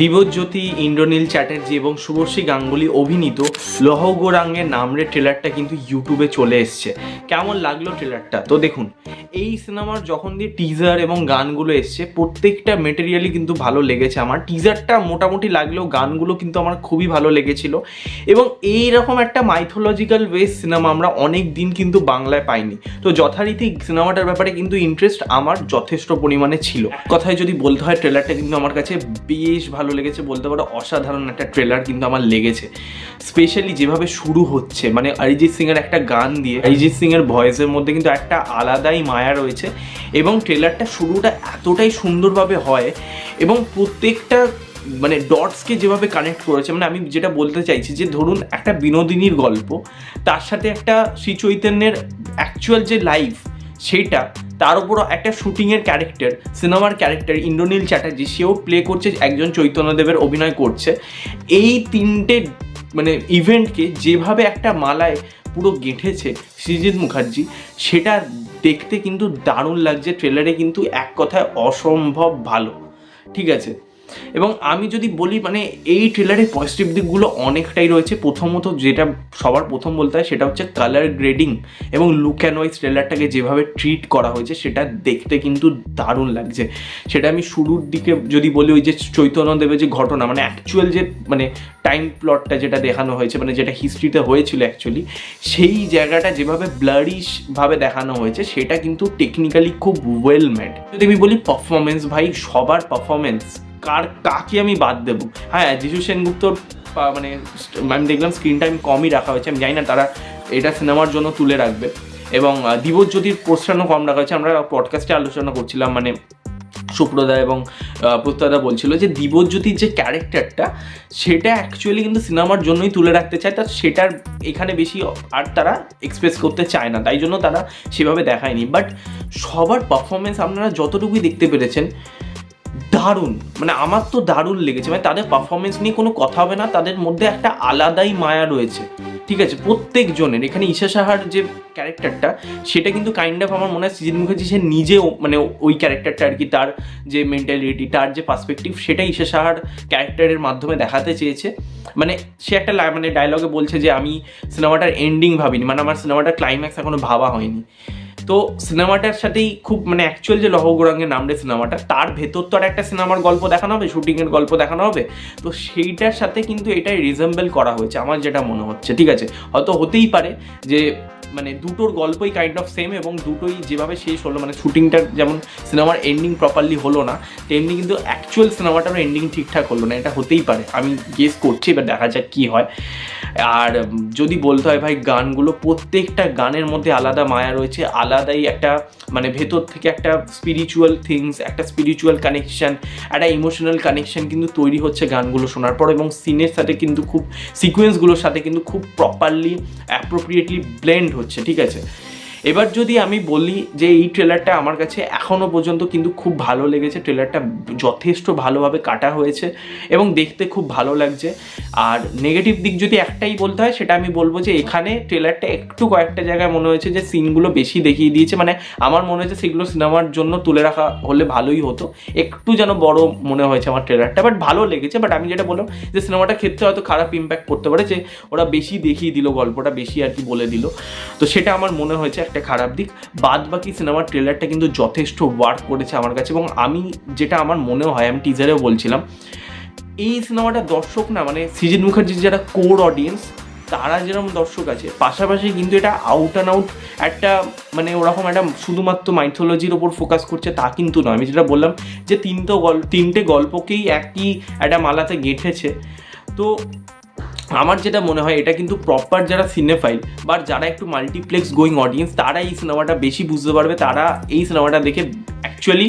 দিব্যজ্যোতি, ইন্দ্রনীল চ্যাটার্জি এবং শুভশ্রী গাঙ্গুলি অভিনীত লৌহ গোরাঙ্গের নামরে ট্রেলারটা কিন্তু ইউটিউবে চলে এসছে। কেমন লাগলো ট্রেলারটা? তো দেখুন, এই সিনেমার যখন দিয়ে টিজার এবং গানগুলো এসছে প্রত্যেকটা মেটেরিয়ালই কিন্তু ভালো লেগেছে আমার। টিজারটা মোটামুটি লাগলেও গানগুলো কিন্তু আমার খুবই ভালো লেগেছিল এবং এইরকম একটা মাইথোলজিক্যাল বেস সিনেমা আমরা অনেক দিন কিন্তু বাংলায় পাইনি। তো যথারীতি সিনেমাটার ব্যাপারে কিন্তু ইন্টারেস্ট আমার যথেষ্ট পরিমাণে ছিল। কথায় যদি বলতে হয়, ট্রেলারটা কিন্তু আমার কাছে বেশ ভালো লেগেছে, বলতে পারো অসাধারণ একটা ট্রেলার কিন্তু আমার লেগেছে। স্পেশালি যেভাবে শুরু হচ্ছে, মানে অরিজিৎ সিং এর একটা গান দিয়ে অরিজিৎ সিং এর ভয়েসের মধ্যে কিন্তু একটা আলাদাই মায়া রয়েছে এবং ট্রেলারটা শুরুটা এতটাই সুন্দরভাবে হয় এবং প্রত্যেকটা মানে ডটসকে যেভাবে কানেক্ট করেছে, মানে আমি যেটা বলতে চাইছি যে ধরুন একটা বিনোদিনীর গল্প, তার সাথে একটা শ্রী চৈতন্যের অ্যাকচুয়াল যে লাইফ সেইটা, তার উপরও একটা শুটিংয়ের ক্যারেক্টার, সিনেমার ক্যারেক্টার ইন্দ্রনীল চ্যাটার্জি সেও প্লে করছে, একজন চৈতন্যদেবের অভিনয় করছে। এই তিনটে মানে ইভেন্টকে যেভাবে একটা মালায় পুরো গেঁথেছে সৃজিত মুখার্জি, সেটা দেখতে কিন্তু দারুণ লাগছে। ট্রেলারে কিন্তু এক কথায় অসম্ভব ভালো, ঠিক আছে। এবং আমি যদি বলি মানে এই ট্রেলারের পজিটিভ দিকগুলো অনেকটাই রয়েছে। প্রথমত যেটা সবার প্রথম বলতে হয় সেটা হচ্ছে কালার গ্রেডিং এবং লুক অ্যান্ড ওয়াইজ ট্রেলারটাকে যেভাবে ট্রিট করা হয়েছে সেটা দেখতে কিন্তু দারুণ লাগছে। সেটা আমি শুরুর দিকে যদি বলি, ওই যে চৈতন্যদেবের যে ঘটনা, মানে অ্যাকচুয়াল যে মানে টাইম প্লটটা যেটা দেখানো হয়েছে, মানে যেটা হিস্ট্রিতে হয়েছিল অ্যাকচুয়ালি, সেই জায়গাটা যেভাবে ব্লারিশভাবে দেখানো হয়েছে সেটা কিন্তু টেকনিক্যালি খুব ওয়েল মেড। যদি আমি বলি পারফরমেন্স, ভাই সবার পারফরমেন্স, কাকে আমি বাদ দেবো? হ্যাঁ, যিশু সেনগুপ্তর মানে আমি দেখলাম স্ক্রিন টাইম কমই রাখা হয়েছে, আমি জানি না তারা এটা সিনেমার জন্য তুলে রাখবে। এবং দিব্যজ্যোতির পোস্টারও কম রাখা হয়েছে। আমরা পডকাস্টে আলোচনা করছিলাম, মানে সুপ্রদা এবং প্রত্যয়দা বলছিল যে দিব্যজ্যোতির যে ক্যারেক্টারটা সেটা অ্যাকচুয়ালি কিন্তু সিনেমার জন্যই তুলে রাখতে চায়, তা সেটার এখানে বেশি আর তারা এক্সপ্রেস করতে চায় না, তাই জন্য তারা সেভাবে দেখায়নি। বাট সবার পারফরমেন্স আপনারা যতটুকুই দেখতে পেরেছেন দারুণ, মানে আমার তো দারুণ লেগেছে। মানে তাদের পারফরমেন্স নিয়ে কোনো কথা হবে না, তাদের মধ্যে একটা আলাদাই মায়া রয়েছে, ঠিক আছে প্রত্যেকজনের। এখানে ঈশা সাহার যে ক্যারেক্টারটা সেটা কিন্তু কাইন্ড অফ আমার মনে হয় সৃজিত মুখার্জি সে নিজেও মানে ওই ক্যারেক্টারটা আর কি, তার যে মেন্টালিটি, তার যে পার্সপেক্টিভ, সেটা ঈশা সাহার ক্যারেক্টারের মাধ্যমে দেখাতে চেয়েছে। মানে সে একটা মানে ডায়লগে বলছে যে আমি সিনেমাটার এন্ডিং ভাবিনি, মানে আমার সিনেমাটার ক্লাইম্যাক্স এখনো ভাবা হয়নি। তো সিনেমাটার সাথেই খুব মানে অ্যাকচুয়াল যে লৌহ গোরাঙ্গের নামরে সিনেমাটা, তার ভেতর তো আর একটা সিনেমার গল্প দেখানো হবে, শুটিংয়ের গল্প দেখানো হবে, তো সেইটার সাথে কিন্তু এটাই রিজেম্বল করা হয়েছে আমার যেটা মনে হচ্ছে, ঠিক আছে। হয়তো হতেই পারে যে মানে দুটোর গল্পই কাইন্ড অফ সেম এবং দুটোই যেভাবে শেষ হলো, মানে শুটিংটার যেমন সিনেমার এন্ডিং প্রপারলি হলো না, তেমনি কিন্তু অ্যাকচুয়াল সিনেমাটারও এন্ডিং ঠিকঠাক হলো না, এটা হতেই পারে। আমি গেস করছি, এবার দেখা যাক কী হয়। আর যদি বলতে হয় ভাই, গানগুলো প্রত্যেকটা গানের মধ্যে আলাদা মায়া রয়েছে, আলাদাই একটা মানে ভেতর থেকে একটা স্পিরিচুয়াল থিংস, একটা স্পিরিচুয়াল কানেকশান, একটা ইমোশনাল কানেকশান কিন্তু তৈরি হচ্ছে গানগুলো শোনার পর, এবং সিনের সাথে কিন্তু খুব সিকোয়েন্সগুলোর সাথে কিন্তু খুব প্রপারলি অ্যাপ্রোপ্রিয়েটলি ব্লেন্ড হচ্ছে, ঠিক আছে। এবার যদি আমি বলি যে এই ট্রেলারটা আমার কাছে এখনও পর্যন্ত কিন্তু খুব ভালো লেগেছে, ট্রেলারটা যথেষ্ট ভালোভাবে কাটা হয়েছে এবং দেখতে খুব ভালো লাগছে। আর নেগেটিভ দিক যদি একটাই বলতে হয়, সেটা আমি বলবো যে এখানে ট্রেলারটা একটু কয়েকটা জায়গায় মনে হয়েছে যে সিনগুলো বেশি দেখিয়ে দিয়েছে, মানে আমার মনে হয়েছে সেগুলো সিনেমার জন্য তুলে রাখা হলে ভালোই হতো, একটু যেন বড় মনে হয়েছে আমার ট্রেলারটা। বাট ভালো লেগেছে। বাট আমি যেটা বললাম যে সিনেমাটার ক্ষেত্রে হয়তো খারাপ ইম্প্যাক্ট করতে পারে যে ওরা বেশি দেখিয়ে দিল, গল্পটা বেশি আর কি বলে দিল, তো সেটা আমার মনে হয়েছে একটা খারাপ দিক। বাদ বাকি সিনেমার ট্রেলারটা কিন্তু যথেষ্ট ওয়ার্ক করেছে আমার কাছে। এবং আমি যেটা আমার মনে হয়, আমি টিজারেও বলছিলাম, এই সিনেমাটা দর্শক না, মানে সৃজিত মুখার্জির যারা কোর অডিয়েন্স, তারা যেরকম দর্শক আছে, পাশাপাশি কিন্তু এটা আউট অ্যান্ড আউট একটা মানে ওরকম একটা শুধুমাত্র মাইথোলজির ওপর ফোকাস করছে তা কিন্তু নয়। আমি যেটা বললাম যে তিনটে গল্পকেই একই একটা মালাতে গেঁথেছে। তো আমার যেটা মনে হয় এটা কিন্তু প্রপার যারা সিনেফাইল বা যারা একটু মাল্টিপ্লেক্স গোয়িং অডিয়েন্স, তারা এই সিনেমাটা বেশি বুঝতে পারবে, তারা এই সিনেমাটা দেখে অ্যাকচুয়ালি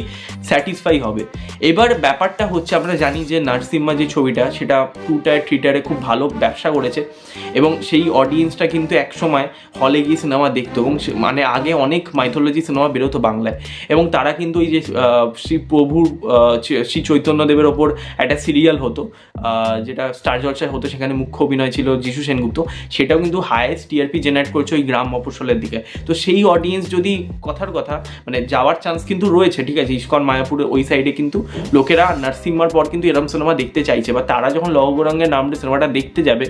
স্যাটিসফাই হবে। এবার ব্যাপারটা হচ্ছে, আমরা জানি যে নারসিম্মা যে ছবিটা, সেটা 2 টায়ার 3 টায়ারে খুব ভালো ব্যবসা করেছে এবং সেই অডিয়েন্সটা কিন্তু একসময় হলে গিয়ে সিনেমা দেখতো, এবং মানে আগে অনেক মাইথোলজি সিনেমা বেরোতো বাংলায়, এবং তারা কিন্তু ওই যে শ্রী প্রভুর শ্রী চৈতন্যদেবের ওপর একটা সিরিয়াল হতো যেটা স্টার জলসায় হতো, সেখানে মুখ্য অভিনয় ছিল যিশু সেনগুপ্ত, সেটাও কিন্তু হাইয়েস্ট টিআরপি জেনারেট করছে ওই গ্রাম মফস্বলের দিকে। তো সেই অডিয়েন্স যদি কথার কথা মানে যাওয়ার চান্স কিন্তু রয়েছে, ঠিক আছে, ইস্কন মায়াপুরের ওই সাইডে কিন্তু লোকেরা নরসিংমার পর কিন্তু এরম সিনেমা দেখতে চাইছে, বা তারা যখন লহ গৌরাঙ্গের নামটা সিনেমাটা দেখতে যাবে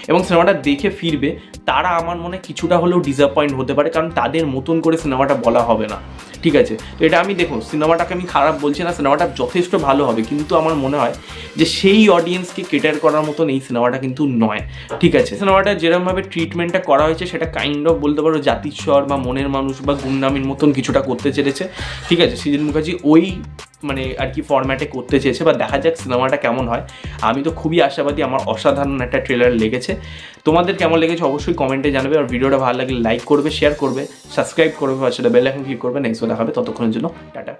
এবং সিনেমাটা দেখে ফিরবে, তারা আমার মনে হয় কিছুটা হলেও ডিসঅ্যাপয়েন্ট হতে পারে, কারণ তাদের মতন করে সিনেমাটা বলা হবে না, ঠিক আছে। তো এটা আমি দেখুন, সিনেমাটাকে আমি খারাপ বলছি না, সিনেমাটা যথেষ্ট ভালো হবে, কিন্তু আমার মনে হয় যে সেই অডিয়েন্সকে কেটার করার মতন এই সিনেমাটা কিন্তু নয়, ঠিক আছে। সিনেমাটা যেরকমভাবে ট্রিটমেন্টটা করা হয়েছে সেটা কাইন্ড অফ বলতে পারো জাতিস্বর বা মনের মানুষ বা গুমনামির মতন কিছুটা করতে চেয়েছে, ঠিক আছে। সৃজন মুখার্জি ওই মানে আর কি ফরম্যাটে করতে চেয়েছে, বা দেখা যাক সিনেমাটা কেমন হয়। আমি তো খুবই আশাবাদী, আমার অসাধারণ একটা ট্রেলার লেগেছে। তোমাদের কেমন লেগেছে অবশ্যই কমেন্টে জানাবে, আর ভিডিওটা ভালো লাগলে লাইক করবে, শেয়ার করবে, সাবস্ক্রাইব করবে, আর সেটা বেল আইকন ক্লিক করবে। নেক্সট দেখাবে, ততক্ষণের জন্য টাটা।